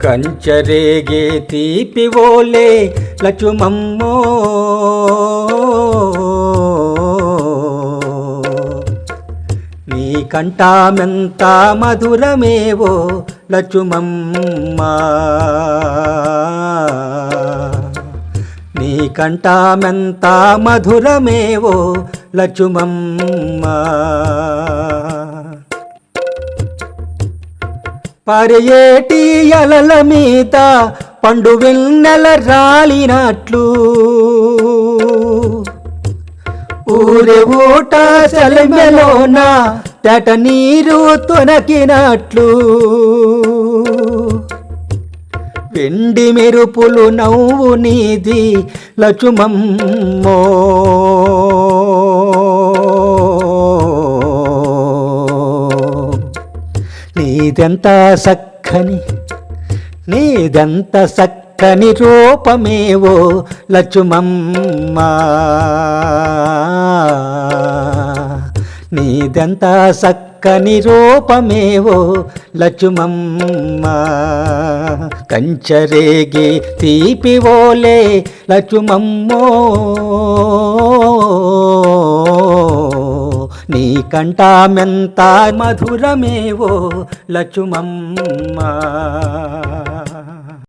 కంచరేగే తీపివోలే లచుమమ్మో నీ కంఠమెంత మధురమేవో లచుమమ్మ నీ కంఠమెంత మధురమేవో లచుమమ్మ పరేటి అలల మీద పండు వెన్నెల రాలినట్లు ఊరే ఊట సెలమెలోన తెట నీరు తొనకినట్లు వెండి మెరుపులు నవ్వు నీది లచుమమ్మో నీదెంత సక్కని రూపమేవో లచుమమ్మ నీదెంత సక్కని రూపమేవో లచుమమ్మ కంచరేగి తీపివోలే లచుమమ్మో నీ కంఠమెంత మధురమేవో లచుమమ్మ